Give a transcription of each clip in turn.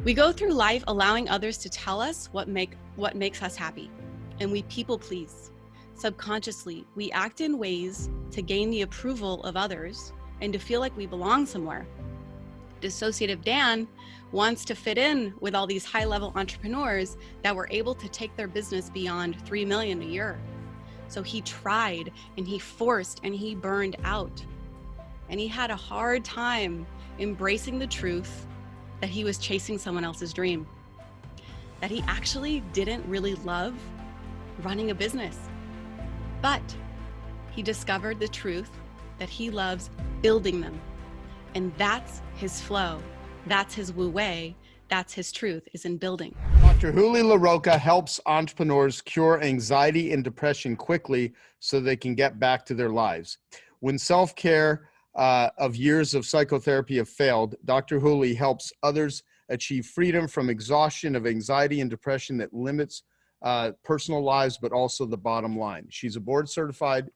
We go through life allowing others to tell us what makes us happy, and we people please. Subconsciously, we act in ways to gain the approval of others and to feel like we belong somewhere. Dissociative Dan wants to fit in with all these high-level entrepreneurs that were able to take their business beyond 3 million a year. So he tried and he forced and he burned out. And he had a hard time embracing the truth that he was chasing someone else's dream, that he actually didn't really love running a business. But he discovered the truth that he loves building them. And that's his flow. That's his wu wei. That's his truth, is in building. Dr. Huli Larocca helps entrepreneurs cure anxiety and depression quickly so they can get back to their lives. When self-care of years of psychotherapy have failed, Dr. Huli helps others achieve freedom from exhaustion of anxiety and depression that limits personal lives, but also the bottom line. She's board certified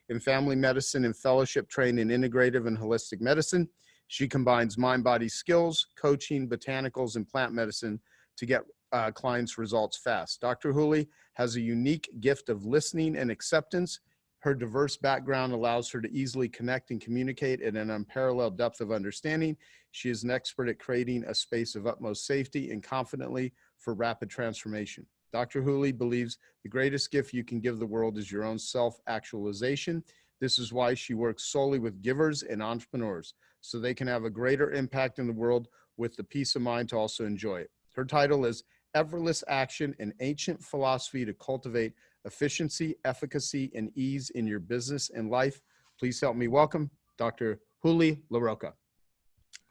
in family medicine and fellowship trained in integrative and holistic medicine. She combines mind-body skills, coaching, botanicals, and plant medicine to get clients results fast. Dr. Huli has a unique gift of listening and acceptance. Her diverse background allows her to easily connect and communicate at an unparalleled depth of understanding. She is an expert at creating a space of utmost safety and confidently for rapid transformation. Dr. Huli believes the greatest gift you can give the world is your own self-actualization. This is why she works solely with givers and entrepreneurs, so they can have a greater impact in the world with the peace of mind to also enjoy it. Her title is Effortless Action, an ancient philosophy to cultivate efficiency, efficacy, and ease in your business and life. Please help me welcome Dr. Huli Larocca.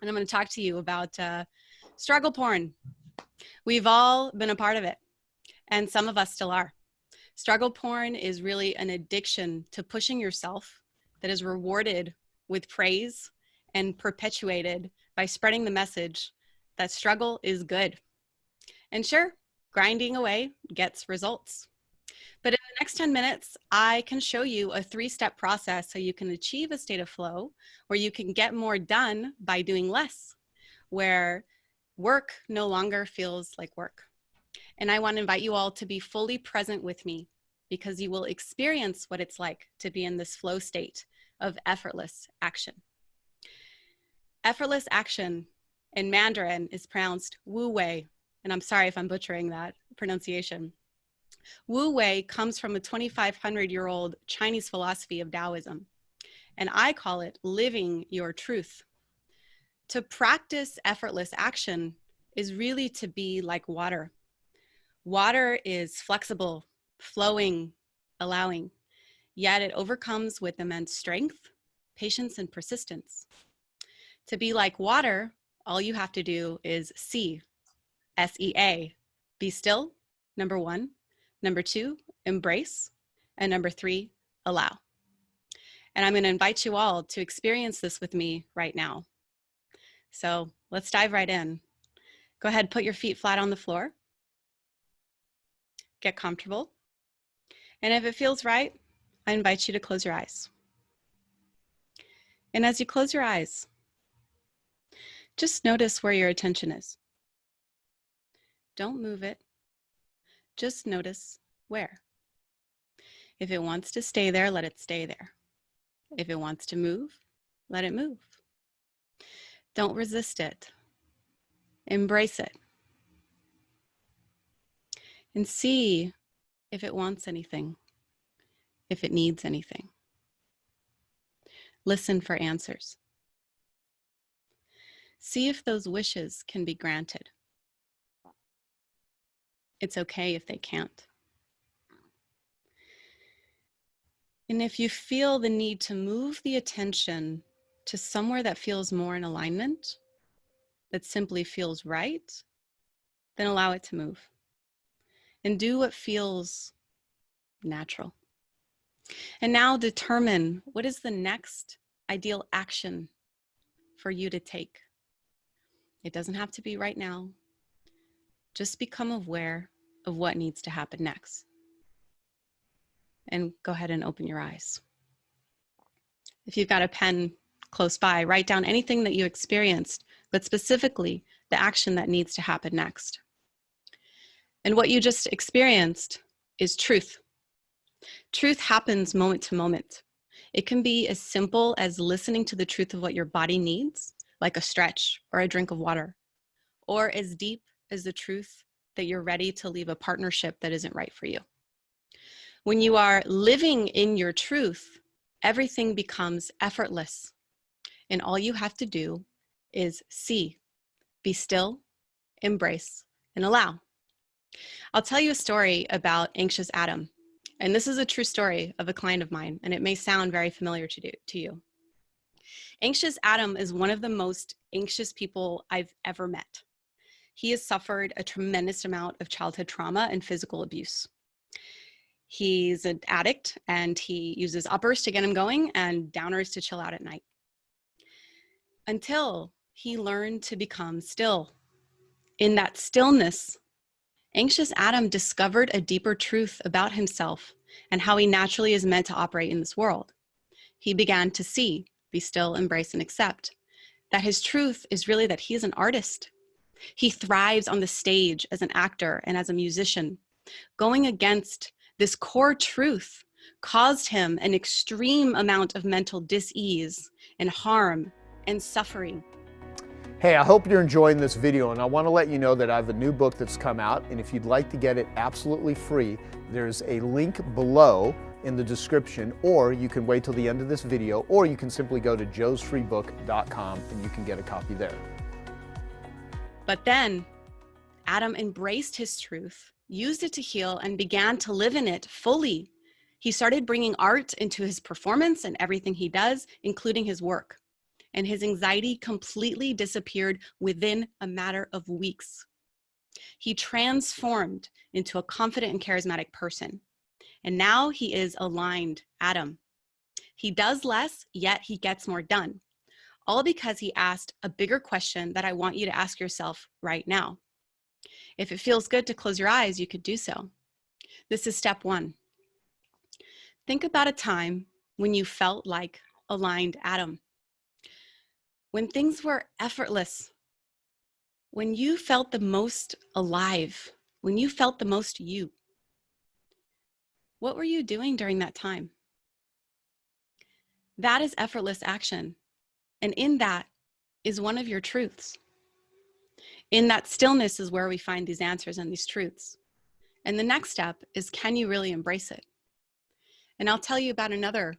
And I'm going to talk to you about struggle porn. We've all been a part of it, and some of us still are. Struggle porn is really an addiction to pushing yourself that is rewarded with praise and perpetuated by spreading the message that struggle is good. And sure, grinding away gets results. But in the next 10 minutes, I can show you a 3-step process so you can achieve a state of flow where you can get more done by doing less, where work no longer feels like work. And I want to invite you all to be fully present with me, because you will experience what it's like to be in this flow state of effortless action. Effortless action in Mandarin is pronounced wu wei, and I'm sorry if I'm butchering that pronunciation. Wu wei comes from a 2,500-year-old Chinese philosophy of Taoism, and I call it living your truth. To practice effortless action is really to be like water. Water is flexible, flowing, allowing, yet it overcomes with immense strength, patience, and persistence. To be like water, all you have to do is see, S-E-A, be still, number 1, number 2, embrace, and number 3, allow. And I'm going to invite you all to experience this with me right now. So let's dive right in. Go ahead, put your feet flat on the floor. Get comfortable. And if it feels right, I invite you to close your eyes. And as you close your eyes, just notice where your attention is. Don't move it. Just notice where. If it wants to stay there, let it stay there. If it wants to move, let it move. Don't resist it. Embrace it. And see if it wants anything, if it needs anything. Listen for answers. See if those wishes can be granted. It's okay if they can't. And if you feel the need to move the attention to somewhere that feels more in alignment, that simply feels right, then allow it to move. And do what feels natural. And now determine what is the next ideal action for you to take. It doesn't have to be right now. Just become aware of what needs to happen next. And go ahead and open your eyes. If you've got a pen close by, write down anything that you experienced but specifically the action that needs to happen next. And what you just experienced is truth. Truth happens moment to moment. It can be as simple as listening to the truth of what your body needs, like a stretch or a drink of water, or as deep as the truth that you're ready to leave a partnership that isn't right for you. When you are living in your truth, everything becomes effortless. And all you have to do is see, be still, embrace, and allow. I'll tell you a story about anxious Adam. And this is a true story of a client of mine, and it may sound very familiar to you. Anxious Adam is one of the most anxious people I've ever met. He has suffered a tremendous amount of childhood trauma and physical abuse. He's an addict, and he uses uppers to get him going and downers to chill out at night. Until he learned to become still. In that stillness, anxious Adam discovered a deeper truth about himself and how he naturally is meant to operate in this world. He began to see, be still, embrace, and accept that his truth is really that he is an artist. He thrives on the stage as an actor and as a musician. Going against this core truth caused him an extreme amount of mental dis-ease and harm and suffering. Hey, I hope you're enjoying this video, and I want to let you know that I have a new book that's come out, and if you'd like to get it absolutely free, there's a link below in the description, or you can wait till the end of this video, or you can simply go to joesfreebook.com and you can get a copy there. But then Adam embraced his truth, used it to heal, and began to live in it fully. He started bringing art into his performance and everything he does, including his work. And his anxiety completely disappeared within a matter of weeks. He transformed into a confident and charismatic person. And now he is aligned Adam. He does less, yet he gets more done. All because he asked a bigger question that I want you to ask yourself right now. If it feels good to close your eyes, you could do so. This is step 1. Think about a time when you felt like aligned Adam. When things were effortless, when you felt the most alive, when you felt the most you. What were you doing during that time? That is effortless action. And in that is one of your truths. In that stillness is where we find these answers and these truths. And the next step is, can you really embrace it? And I'll tell you about another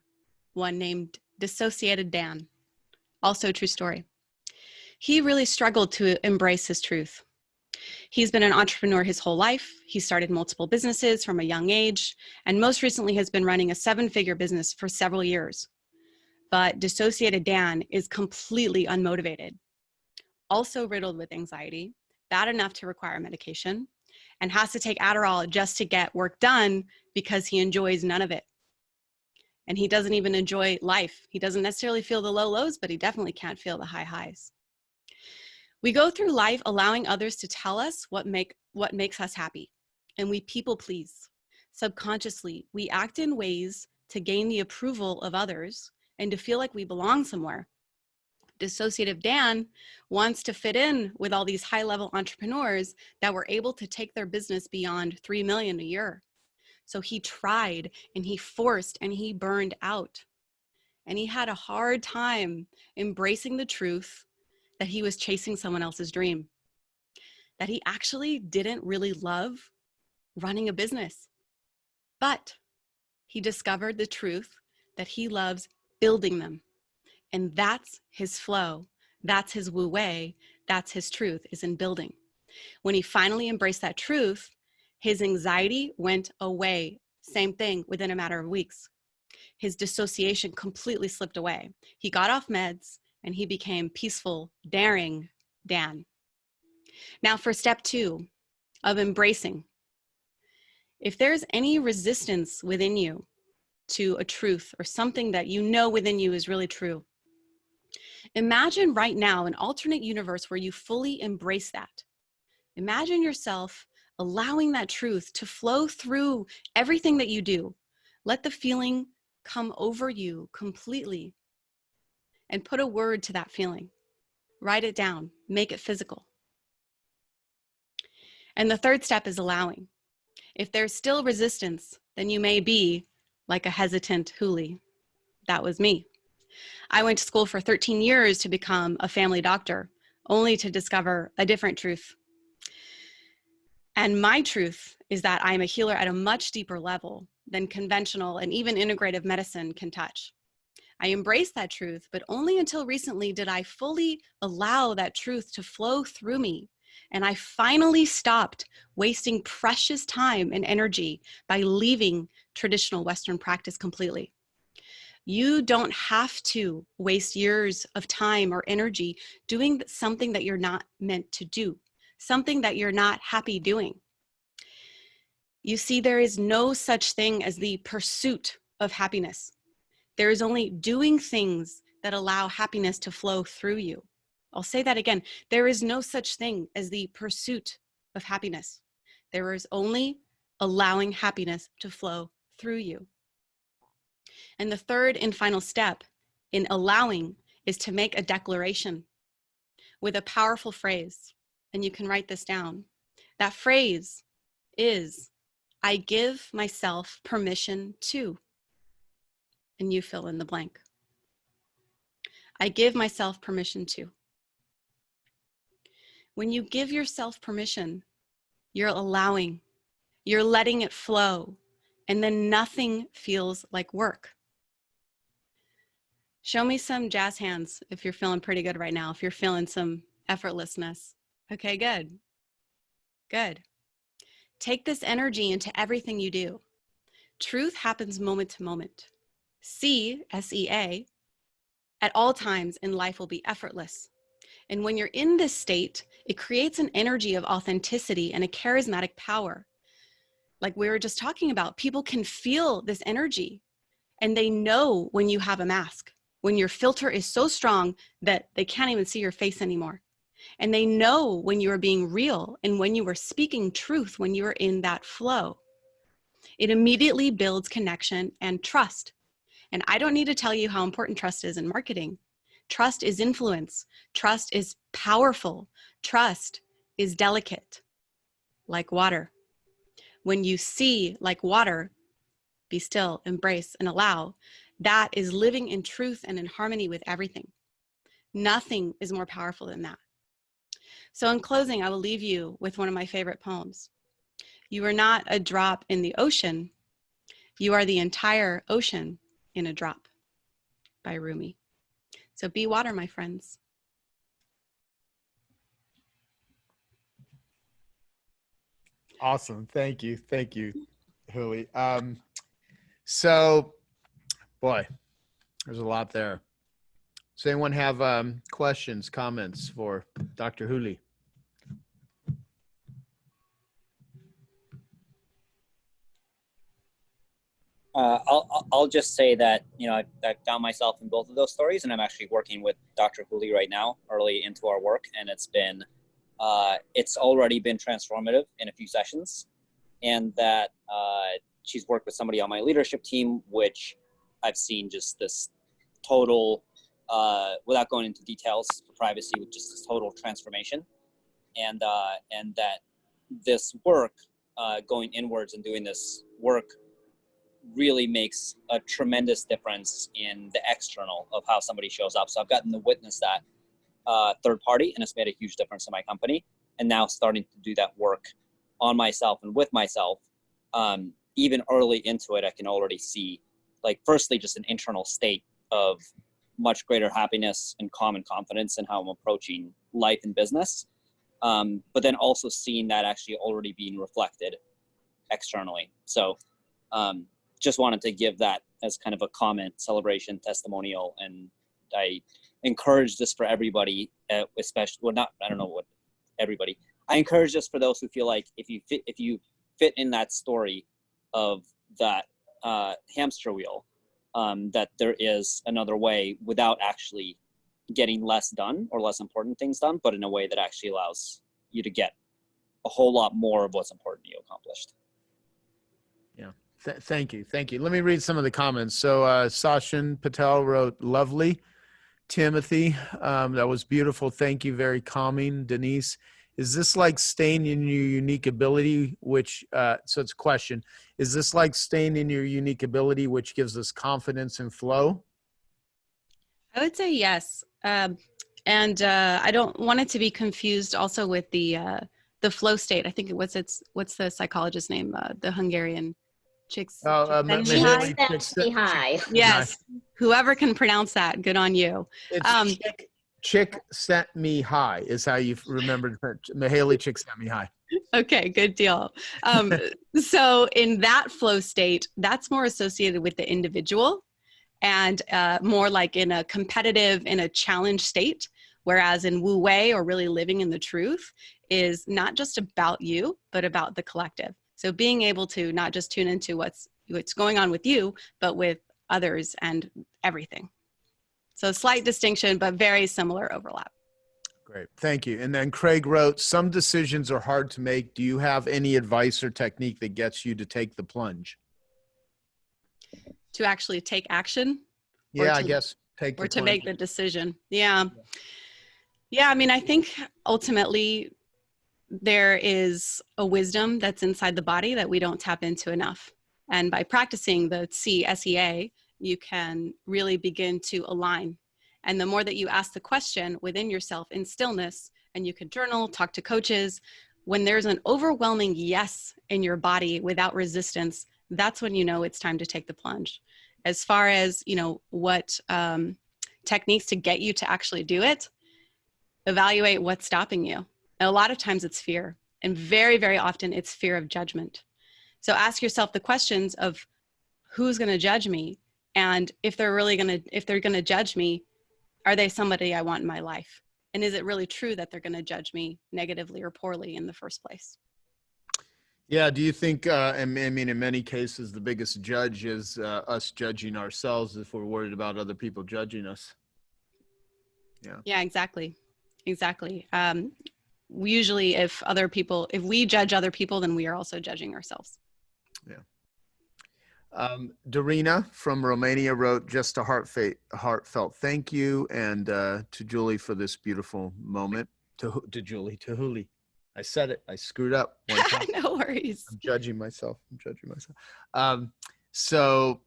one named Dissociated Dan. Also a true story. He really struggled to embrace his truth. He's been an entrepreneur his whole life. He started multiple businesses from a young age, and most recently has been running a 7-figure business for several years. But Dissociated Dan is completely unmotivated, also riddled with anxiety, bad enough to require medication, and has to take Adderall just to get work done because he enjoys none of it. And he doesn't even enjoy life. He doesn't necessarily feel the low lows, but he definitely can't feel the high highs. We go through life allowing others to tell us what makes us happy, and we people please. Subconsciously, we act in ways to gain the approval of others and to feel like we belong somewhere. Dissociative Dan wants to fit in with all these high-level entrepreneurs that were able to take their business beyond 3 million a year. So he tried and he forced and he burned out. And he had a hard time embracing the truth that he was chasing someone else's dream, that he actually didn't really love running a business. But he discovered the truth that he loves building them. And that's his flow. That's his wu wei. That's his truth, is in building. When he finally embraced that truth, his anxiety went away. Same thing within a matter of weeks. His dissociation completely slipped away. He got off meds and he became peaceful, daring Dan. Now for step 2 of embracing. If there's any resistance within you to a truth or something that you know within you is really true, imagine right now an alternate universe where you fully embrace that. Imagine yourself allowing that truth to flow through everything that you do. Let the feeling come over you completely and put a word to that feeling. Write it down. Make it physical. And the third step is allowing. If there's still resistance, then you may be like a hesitant Huli. That was me. I went to school for 13 years to become a family doctor, only to discover a different truth. And my truth is that I'm a healer at a much deeper level than conventional and even integrative medicine can touch. I embraced that truth, but only until recently did I fully allow that truth to flow through me. And I finally stopped wasting precious time and energy by leaving traditional Western practice completely. You don't have to waste years of time or energy doing something that you're not meant to do, something that you're not happy doing. You see, there is no such thing as the pursuit of happiness. There is only doing things that allow happiness to flow through you. I'll say that again. There is no such thing as the pursuit of happiness. There is only allowing happiness to flow through you. And the third and final step in allowing is to make a declaration with a powerful phrase. And you can write this down. That phrase is, I give myself permission to, and you fill in the blank. I give myself permission to. When you give yourself permission, you're allowing, you're letting it flow, and then nothing feels like work. Show me some jazz hands if you're feeling pretty good right now, if you're feeling some effortlessness. Okay, good. Good. Take this energy into everything you do. Truth happens moment to moment. C, S-E-A, at all times in life will be effortless. And when you're in this state, it creates an energy of authenticity and a charismatic power. Like we were just talking about, people can feel this energy and they know when you have a mask, when your filter is so strong that they can't even see your face anymore. And they know when you are being real and when you are speaking truth, when you are in that flow. It immediately builds connection and trust. And I don't need to tell you how important trust is in marketing. Trust is influence. Trust is powerful. Trust is delicate, like water. When you see like water, be still, embrace, and allow, that is living in truth and in harmony with everything. Nothing is more powerful than that. So in closing, I will leave you with one of my favorite poems. You are not a drop in the ocean. You are the entire ocean in a drop, by Rumi. So be water, my friends. Awesome. Thank you. Thank you, Huli. So, boy, there's a lot there. Does anyone have questions, comments for Dr. Huli? I'll just say that, you know, I found myself in both of those stories, and I'm actually working with Dr. Juli right now, early into our work, and it's already been transformative in a few sessions, and that she's worked with somebody on my leadership team, which I've seen just this total, without going into details for privacy, with just this total transformation, and that this work, going inwards and doing this work, really makes a tremendous difference in the external of how somebody shows up. So I've gotten to witness that third party, and it's made a huge difference in my company. And now starting to do that work on myself and with myself, even early into it, I can already see, like, firstly, just an internal state of much greater happiness and calm and confidence in how I'm approaching life and business. But then also seeing that actually already being reflected externally. So, just wanted to give that as kind of a comment, celebration, testimonial, and I encourage this for everybody, especially, well, not, I don't know what everybody, I encourage this for those who feel like if you fit in that story of that hamster wheel, that there is another way without actually getting less done or less important things done, but in a way that actually allows you to get a whole lot more of what's important to you accomplished. Yeah. Thank you. Thank you. Let me read some of the comments. So Sachin Patel wrote, lovely. Timothy, that was beautiful. Thank you. Very calming. Denise, is this like staying in your unique ability, which, so it's a question, is this like staying in your unique ability, which gives us confidence and flow? I would say yes. And I don't want it to be confused also with the flow state. I think what's the psychologist's name? The Hungarian chicks. Mihaly Csikszentmihalyi. Yes. Whoever can pronounce that, good on you. It's Chick sent me high is how you've remembered her. Mihaly Chick sent me high. Okay, good deal. So in that flow state, that's more associated with the individual and more like in a competitive, in a challenge state. Whereas in Wu Wei, or really living in the truth, is not just about you, but about the collective. So being able to not just tune into what's going on with you, but with others and everything. So slight distinction, but very similar overlap. Great. Thank you. And then Craig wrote, some decisions are hard to make. Do you have any advice or technique that gets you to take the plunge? To actually take action? Yeah, I guess take the or to plunge. make the decision. Yeah. Yeah, I mean, I think ultimately there is a wisdom that's inside the body that we don't tap into enough. And by practicing the SEA, you can really begin to align. And the more that you ask the question within yourself in stillness, and you can journal, talk to coaches, when there's an overwhelming yes in your body without resistance, that's when you know it's time to take the plunge. As far as, what techniques to get you to actually do it, evaluate what's stopping you. And a lot of times it's fear. And very, very often it's fear of judgment. So ask yourself the questions of who's going to judge me? And if they're going to judge me, are they somebody I want in my life? And is it really true that they're going to judge me negatively or poorly in the first place? Yeah. Do you think, I mean, in many cases, the biggest judge is us judging ourselves if we're worried about other people judging us? Yeah. Yeah, exactly. Exactly. Usually if we judge other people, then we are also judging ourselves. Yeah. Darina from Romania wrote, just a heartfelt thank you. And to Juli for this beautiful moment. To Huli. I said it. I screwed up one time. No worries. I'm judging myself. So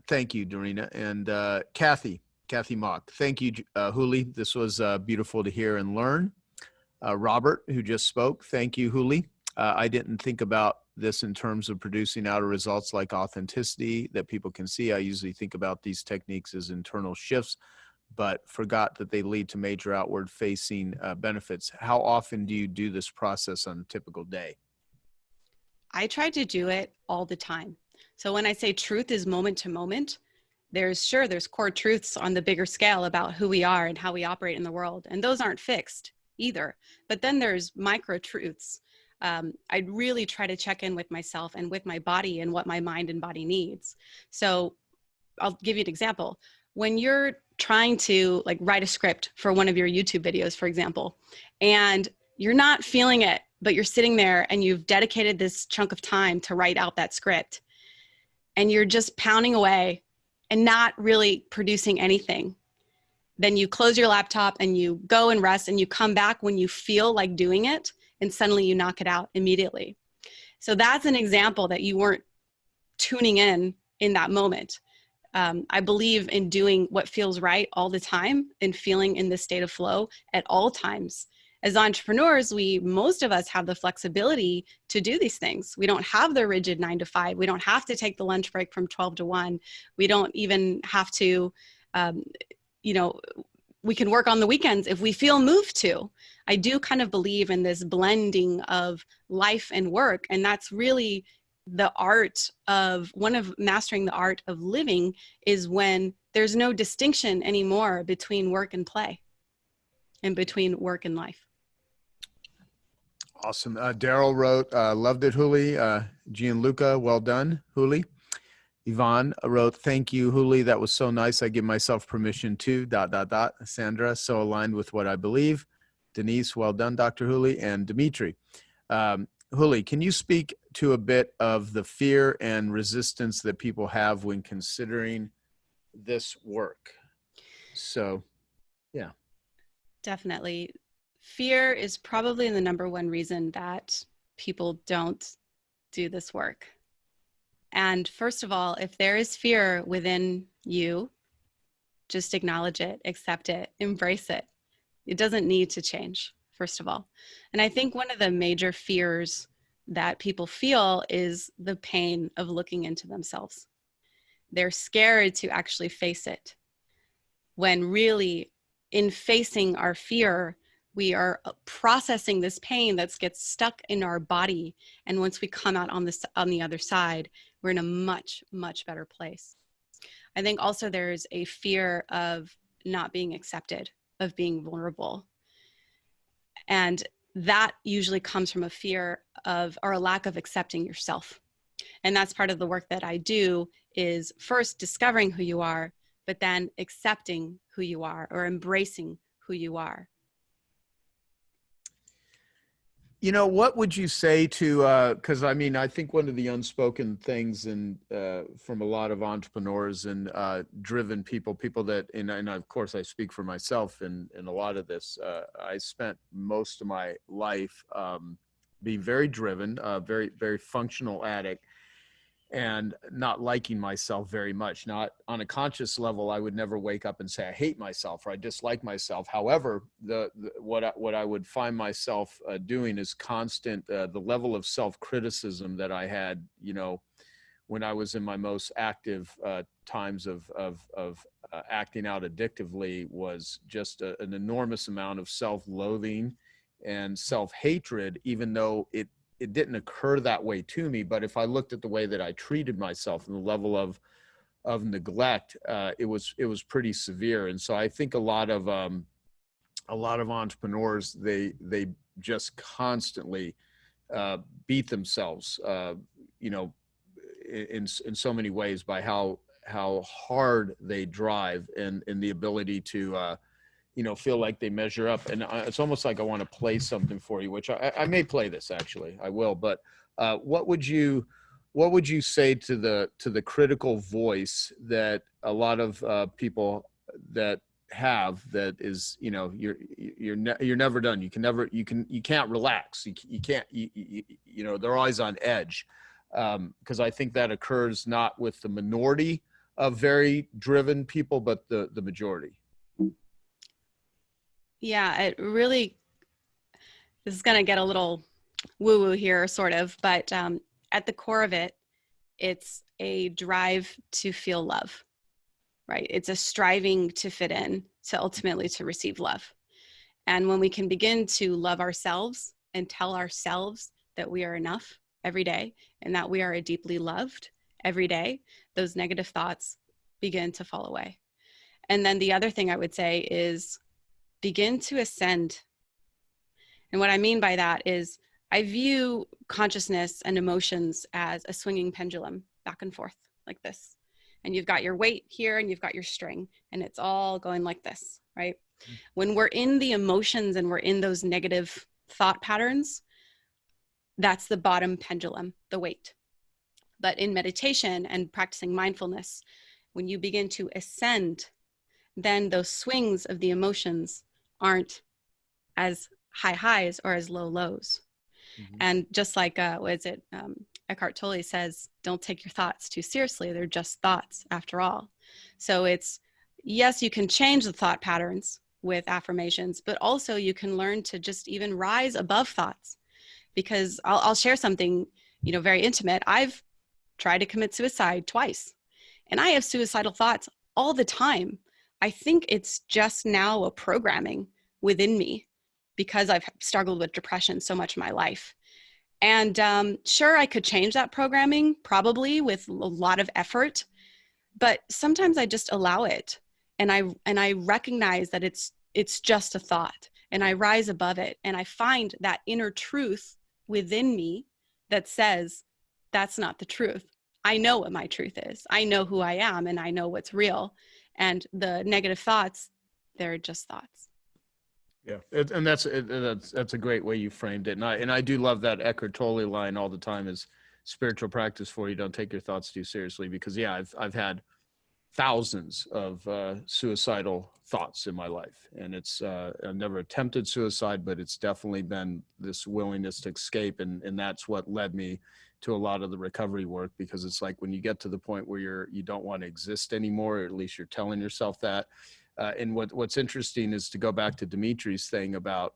thank you, Darina. And Kathy Mock. Thank you, Huli. This was beautiful to hear and learn. Robert, who just spoke. Thank you, Huli. I didn't think about this in terms of producing outer results like authenticity that people can see. I usually think about these techniques as internal shifts, but forgot that they lead to major outward facing benefits. How often do you do this process on a typical day? I try to do it all the time. So when I say truth is moment to moment, there's core truths on the bigger scale about who we are and how we operate in the world. And those aren't fixed either. But then there's micro truths. I really try to check in with myself and with my body and what my mind and body needs. So I'll give you an example. When you're trying to write a script for one of your YouTube videos, for example, and you're not feeling it, but you're sitting there and you've dedicated this chunk of time to write out that script, and you're just pounding away and not really producing anything, then you close your laptop and you go and rest, and you come back when you feel like doing it, and suddenly you knock it out immediately. So that's an example that you weren't tuning in that moment. I believe in doing what feels right all the time and feeling in this state of flow at all times. As entrepreneurs, most of us have the flexibility to do these things. We don't have the rigid 9 to 5. We don't have to take the lunch break from 12 to 1. We don't even have to, we can work on the weekends if we feel moved to. I do kind of believe in this blending of life and work. And that's really the art of mastering the art of living, is when there's no distinction anymore between work and play and between work and life. Awesome. Daryl wrote, loved it, Huli. Gianluca, well done, Huli. Yvonne wrote, thank you, Huli. That was so nice. I give myself permission to ... Sandra, so aligned with what I believe. Denise, well done, Dr. Huli. And Dimitri. Huli, can you speak to a bit of the fear and resistance that people have when considering this work? So Yeah. Definitely. Fear is probably the number one reason that people don't do this work. And first of all, if there is fear within you, just acknowledge it, accept it, embrace it. It doesn't need to change, first of all. And I think one of the major fears that people feel is the pain of looking into themselves. They're scared to actually face it, when really, in facing our fear, we are processing this pain that gets stuck in our body. And once we come out on the other side, we're in a much, much better place. I think also there's a fear of not being accepted, of being vulnerable. And that usually comes from a fear of, or a lack of accepting yourself. And that's part of the work that I do, is first discovering who you are, but then accepting who you are, or embracing who you are. You know, what would you say to, because I mean, I think one of the unspoken things from a lot of entrepreneurs and driven people that, and of course I speak for myself in a lot of this, I spent most of my life being very driven, very, very functional addict, and not liking myself very much. Not on a conscious level, I would never wake up and say I hate myself or I dislike myself. However, what I would find myself doing is constant, the level of self-criticism that I had, you know, when I was in my most active times of acting out addictively, was just an enormous amount of self-loathing and self-hatred, even though it didn't occur that way to me. But if I looked at the way that I treated myself and the level of neglect, it was pretty severe. And so I think a lot of entrepreneurs, they just constantly beat themselves, you know, in so many ways, by how hard they drive, and the ability to you know, feel like they measure up. And it's almost like I want to play something for you, which I may play this, actually, I will. But what would you say to the critical voice that a lot of people that have, that is, you know, you're never done. You can't relax. You can't, you know, they're always on edge. Because I think that occurs not with the minority of very driven people, but the majority. Yeah, it really, this is going to get a little woo-woo here, sort of, but at the core of it, it's a drive to feel love, right? It's a striving to fit in, to ultimately to receive love. And when we can begin to love ourselves and tell ourselves that we are enough every day, and that we are deeply loved every day, those negative thoughts begin to fall away. And then the other thing I would say is begin to ascend. And what I mean by that is, I view consciousness and emotions as a swinging pendulum, back and forth like this. And you've got your weight here and you've got your string, and it's all going like this, right? When we're in the emotions and we're in those negative thought patterns, that's the bottom pendulum, the weight. But in meditation and practicing mindfulness, when you begin to ascend, then those swings of the emotions aren't as high highs or as low lows. Mm-hmm. And just like, Eckhart Tolle says, don't take your thoughts too seriously. They're just thoughts after all. So it's, yes, you can change the thought patterns with affirmations, but also you can learn to just even rise above thoughts. Because I'll share something, you know, very intimate. I've tried to commit suicide twice, and I have suicidal thoughts all the time. I think it's just now a programming within me, because I've struggled with depression so much in my life. And sure, I could change that programming, probably with a lot of effort, but sometimes I just allow it. And I recognize that it's just a thought, and I rise above it. And I find that inner truth within me that says, that's not the truth. I know what my truth is. I know who I am, and I know what's real. And the negative thoughts, they're just thoughts. Yeah, and that's a great way you framed it, and I do love that Eckhart Tolle line all the time: is spiritual practice for you. Don't take your thoughts too seriously, because yeah, I've had thousands of suicidal thoughts in my life. And it's, I've never attempted suicide, but it's definitely been this willingness to escape. And that's what led me to a lot of the recovery work, because it's like when you get to the point where you don't want to exist anymore, or at least you're telling yourself that. And what's interesting is to go back to Dimitri's thing about,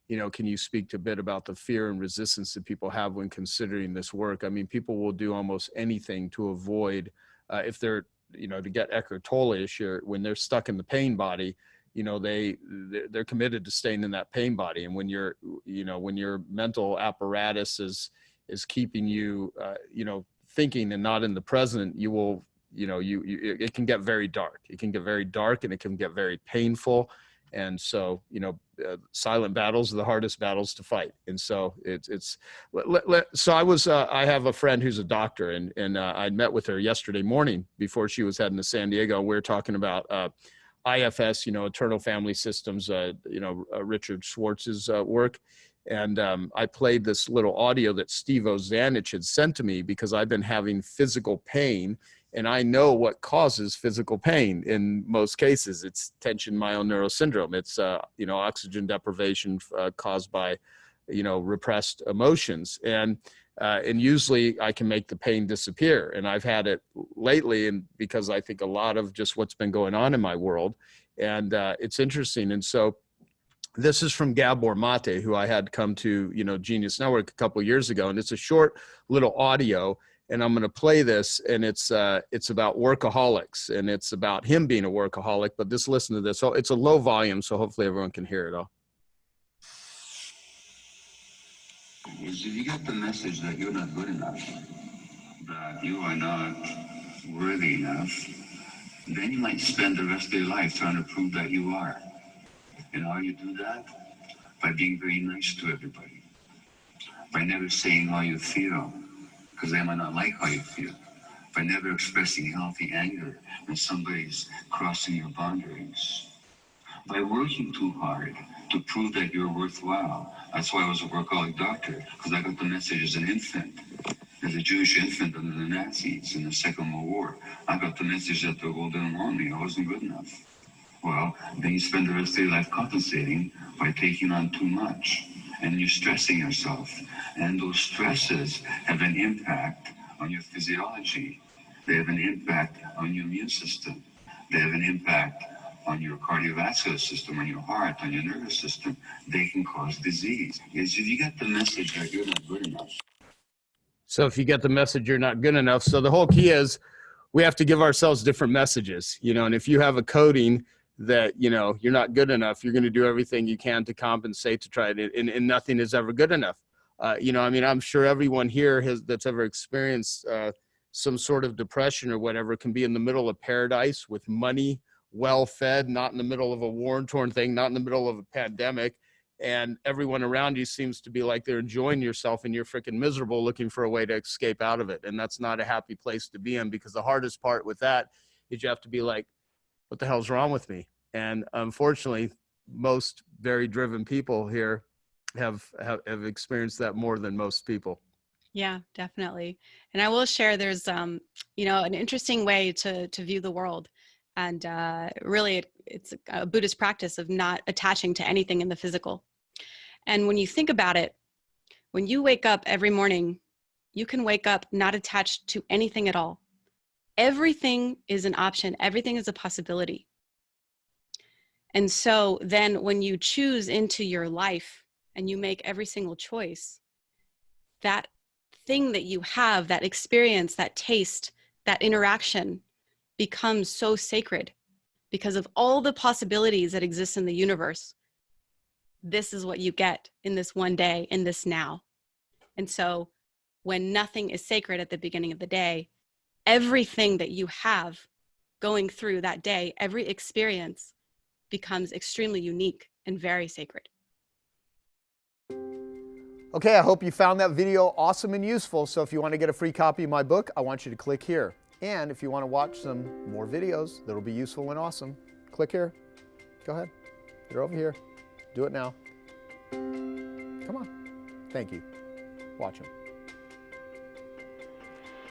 you know, can you speak to a bit about the fear and resistance that people have when considering this work? I mean, people will do almost anything to avoid, if they're, you know, to get Eckhart Tolle-ish, when they're stuck in the pain body, you know, they're committed to staying in that pain body. And when you're, you know, when your mental apparatus is keeping you, you know, thinking and not in the present, you will, you know, it can get very dark. It can get very dark, and it can get very painful. And so, you know, silent battles are the hardest battles to fight. And so so I have a friend who's a doctor, and I met with her yesterday morning before she was heading to San Diego. We were talking about IFS, you know, Eternal Family Systems, you know, Richard Schwartz's work. And I played this little audio that Steve Ozanich had sent to me, because I've been having physical pain. And I know what causes physical pain in most cases. It's tension myoneural syndrome. It's, you know, oxygen deprivation caused by, you know, repressed emotions. And usually I can make the pain disappear. And I've had it lately, and because I think a lot of just what's been going on in my world. And it's interesting. And so this is from Gabor Mate, who I had come to, you know, Genius Network a couple of years ago. And it's a short little audio. And I'm going to play this, and it's about workaholics, and it's about him being a workaholic. But just listen to this. So it's a low volume, so hopefully everyone can hear it all. Is if you get the message that you're not good enough, that you are not worthy enough, then you might spend the rest of your life trying to prove that you are. And how you do that? By being very nice to everybody. By never saying how you feel, because they might not like how you feel. By never expressing healthy anger when somebody's crossing your boundaries. By working too hard to prove that you're worthwhile. That's why I was a workaholic doctor, because I got the message as an infant, as a Jewish infant under the Nazis in the Second World War. I got the message that the world didn't want me. I wasn't good enough. Well, then you spend the rest of your life compensating by taking on too much. And you're stressing yourself. And those stresses have an impact on your physiology. They have an impact on your immune system. They have an impact on your cardiovascular system, on your heart, on your nervous system. They can cause disease. Is if you get the message that you're not good enough. So if you get the message you're not good enough. So the whole key is we have to give ourselves different messages, you know, and if you have a coding that, you know, you're not good enough, you're going to do everything you can to compensate, to try it, and nothing is ever good enough. You know, I mean, I'm sure everyone here that's ever experienced some sort of depression or whatever can be in the middle of paradise with money, well-fed, not in the middle of a war-torn thing, not in the middle of a pandemic. And everyone around you seems to be like they're enjoying yourself, and you're freaking miserable looking for a way to escape out of it. And that's not a happy place to be in, because the hardest part with that is you have to be like, what the hell's wrong with me? And unfortunately, most very driven people here have experienced that more than most people. Yeah, definitely. And I will share, there's, you know, an interesting way to view the world. And really, it's a Buddhist practice of not attaching to anything in the physical. And when you think about it, when you wake up every morning, you can wake up not attached to anything at all. Everything is an option. Everything is a possibility. And so then when you choose into your life and you make every single choice, that thing that you have, that experience, that taste, that interaction becomes so sacred because of all the possibilities that exist in the universe. This is what you get in this one day, in this now. And so when nothing is sacred at the beginning of the day, everything that you have going through that day, every experience becomes extremely unique and very sacred. Okay, I hope you found that video awesome and useful. So if you want to get a free copy of my book, I want you to click here. And if you want to watch some more videos that'll be useful and awesome, click here. Go ahead. They're over here. Do it now. Come on. Thank you. Watch them.